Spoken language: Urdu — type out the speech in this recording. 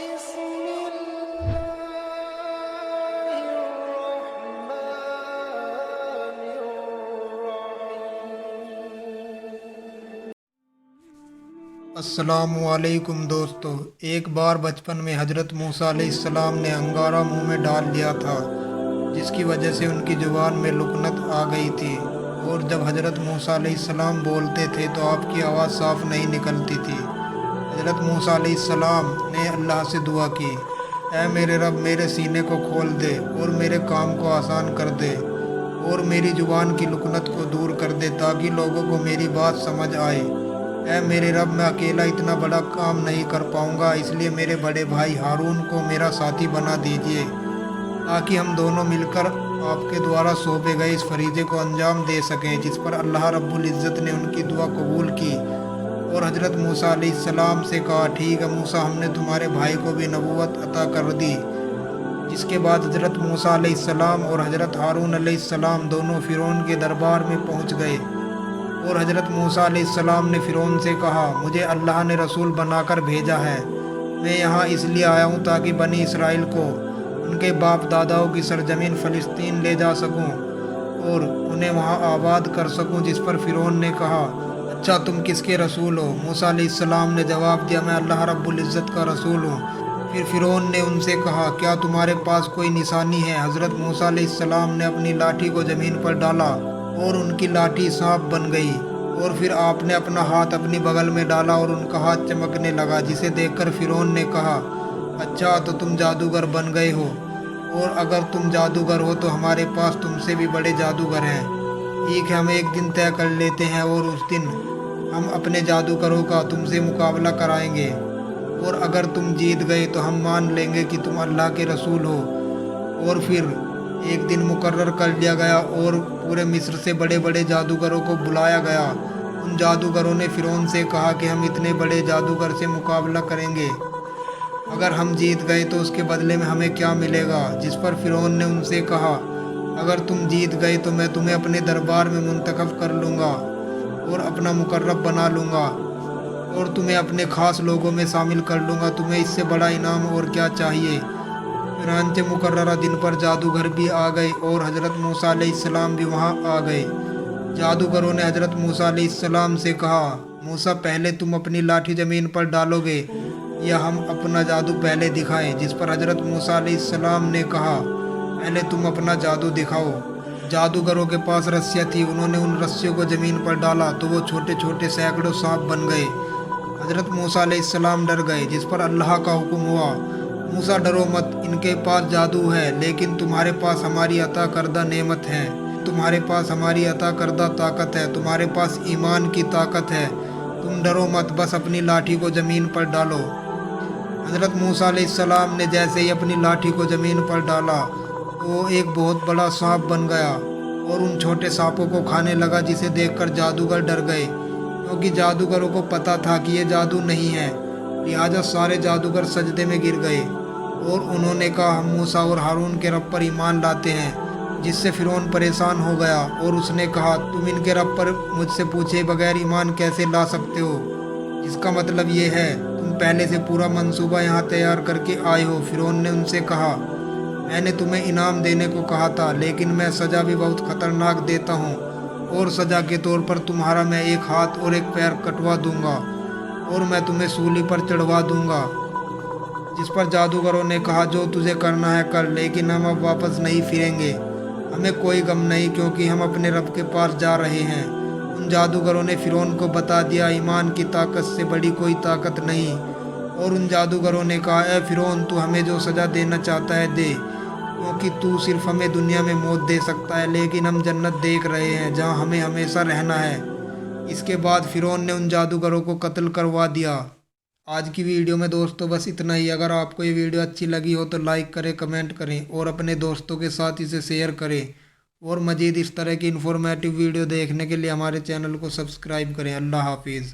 بسم الله الرحمن الرحيم۔ السلام علیکم دوستو، ایک بار بچپن میں حضرت موسیٰ علیہ السلام نے انگارہ منہ میں ڈال لیا تھا، جس کی وجہ سے ان کی زبان میں لکنت آ گئی تھی، اور جب حضرت موسیٰ علیہ السلام بولتے تھے تو آپ کی آواز صاف نہیں نکلتی تھی۔ حضرت موسیٰ علیہ السلام نے اللہ سے دعا کی، اے میرے رب، میرے سینے کو کھول دے اور میرے کام کو آسان کر دے اور میری زبان کی لکنت کو دور کر دے تاکہ لوگوں کو میری بات سمجھ آئے۔ اے میرے رب، میں اکیلا اتنا بڑا کام نہیں کر پاؤں گا، اس لیے میرے بڑے بھائی ہارون کو میرا ساتھی بنا دیجیے تاکہ ہم دونوں مل کر آپ کے دوارا سونپے گئے اس فریضے کو انجام دے سکیں۔ جس پر اللہ رب العزت نے ان کی دعا قبول کی اور حضرت موسیٰ علیہ السلام سے کہا، ٹھیک ہے موسیٰ، ہم نے تمہارے بھائی کو بھی نبوت عطا کر دی۔ جس کے بعد حضرت موسیٰ علیہ السلام اور حضرت ہارون علیہ السلام دونوں فرعون کے دربار میں پہنچ گئے، اور حضرت موسیٰ علیہ السلام نے فرعون سے کہا، مجھے اللہ نے رسول بنا کر بھیجا ہے، میں یہاں اس لیے آیا ہوں تاکہ بنی اسرائیل کو ان کے باپ داداؤں کی سرزمین فلسطین لے جا سکوں اور انہیں وہاں آباد کر سکوں۔ جس پر فرعون نے کہا، اچھا تم کس کے رسول ہو؟ موسیٰ علیہ السلام نے جواب دیا، میں اللہ رب العزت کا رسول ہوں۔ پھر فرعون نے ان سے کہا، کیا تمہارے پاس کوئی نشانی ہے؟ حضرت موسیٰ علیہ السلام نے اپنی لاٹھی کو زمین پر ڈالا اور ان کی لاٹھی سانپ بن گئی، اور پھر آپ نے اپنا ہاتھ اپنی بغل میں ڈالا اور ان کا ہاتھ چمکنے لگا، جسے دیکھ کر فرعون نے کہا، اچھا تو تم جادوگر بن گئے ہو، اور اگر تم جادوگر ہو تو ہمارے پاس تم سے بھی بڑے جادوگر ہیں۔ ٹھیک ہے، ہم ایک دن طے کر لیتے ہیں اور اس دن ہم اپنے جادوگروں کا تم سے مقابلہ کرائیں گے، اور اگر تم جیت گئے تو ہم مان لیں گے کہ تم اللہ کے رسول ہو۔ اور پھر ایک دن مقرر کر لیا گیا اور پورے مصر سے بڑے بڑے جادوگروں کو بلایا گیا۔ ان جادوگروں نے فرعون سے کہا کہ ہم اتنے بڑے جادوگر سے مقابلہ کریں گے، اگر ہم جیت گئے تو اس کے بدلے میں ہمیں کیا ملے گا؟ جس پر فرعون نے ان سے کہا، اگر تم جیت گئے تو میں تمہیں اپنے دربار میں منتخب کر لوں گا اور اپنا مقرب بنا لوں گا اور تمہیں اپنے خاص لوگوں میں شامل کر لوں گا، تمہیں اس سے بڑا انعام اور کیا چاہیے؟ چنانچہ مقررہ دن پر جادوگر بھی آ گئے اور حضرت موسیٰ علیہ السلام بھی وہاں آ گئے۔ جادوگروں نے حضرت موسیٰ علیہ السلام سے کہا، موسیٰ پہلے تم اپنی لاٹھی زمین پر ڈالو گے یا ہم اپنا جادو پہلے دکھائیں؟ جس پر حضرت موسیٰ علیہ السلام نے کہا، پہلے تم اپنا جادو دکھاؤ۔ جادوگروں کے پاس رسیاں تھیں، انہوں نے ان رسیوں کو زمین پر ڈالا تو وہ چھوٹے چھوٹے سینکڑوں سانپ بن گئے۔ حضرت موسیٰ علیہ السلام ڈر گئے، جس پر اللہ کا حکم ہوا، موسیٰ ڈرو مت، ان کے پاس جادو ہے لیکن تمہارے پاس ہماری عطا کردہ نعمت ہے، تمہارے پاس ہماری عطا کردہ طاقت ہے، تمہارے پاس ایمان کی طاقت ہے، تم ڈرو مت، بس اپنی لاٹھی کو زمین پر ڈالو۔ حضرت موسیٰ علیہ السلام نے جیسے ہی اپنی لاٹھی کو زمین پر ڈالا تو وہ ایک بہت بڑا سانپ بن گیا اور ان چھوٹے سانپوں کو کھانے لگا، جسے دیکھ کر جادوگر ڈر گئے، کیونکہ جادوگروں کو پتہ تھا کہ یہ جادو نہیں ہے۔ لہٰذا سارے جادوگر سجدے میں گر گئے اور انہوں نے کہا، ہم موسیٰ اور ہارون کے رب پر ایمان لاتے ہیں۔ جس سے فرعون پریشان ہو گیا اور اس نے کہا، تم ان کے رب پر مجھ سے پوچھے بغیر ایمان کیسے لا سکتے ہو؟ جس کا مطلب یہ ہے تم پہلے سے پورا منصوبہ یہاں تیار کر کے آئے ہو۔ فرعون نے ان سے کہا، میں نے تمہیں انعام دینے کو کہا تھا لیکن میں سزا بھی بہت خطرناک دیتا ہوں، اور سزا کے طور پر تمہارا میں ایک ہاتھ اور ایک پیر کٹوا دوں گا اور میں تمہیں سولی پر چڑھوا دوں گا۔ جس پر جادوگروں نے کہا، جو تجھے کرنا ہے کر، لیکن ہم اب واپس نہیں پھریں گے، ہمیں کوئی غم نہیں کیونکہ ہم اپنے رب کے پاس جا رہے ہیں۔ ان جادوگروں نے فرعون کو بتا دیا، ایمان کی طاقت سے بڑی کوئی طاقت نہیں، اور ان جادوگروں نے کہا، اے فرعون، تو ہمیں جو سزا دینا چاہتا ہے دے، کیونکہ تو صرف ہمیں دنیا میں موت دے سکتا ہے، لیکن ہم جنت دیکھ رہے ہیں جہاں ہمیں ہمیشہ رہنا ہے۔ اس کے بعد فرعون نے ان جادوگروں کو قتل کروا دیا۔ آج کی ویڈیو میں دوستوں بس اتنا ہی۔ اگر آپ کو یہ ویڈیو اچھی لگی ہو تو لائک کریں، کمنٹ کریں اور اپنے دوستوں کے ساتھ اسے شیئر کریں، اور مزید اس طرح کی انفارمیٹیو ویڈیو دیکھنے کے لیے ہمارے چینل کو سبسکرائب کریں۔ اللہ حافظ۔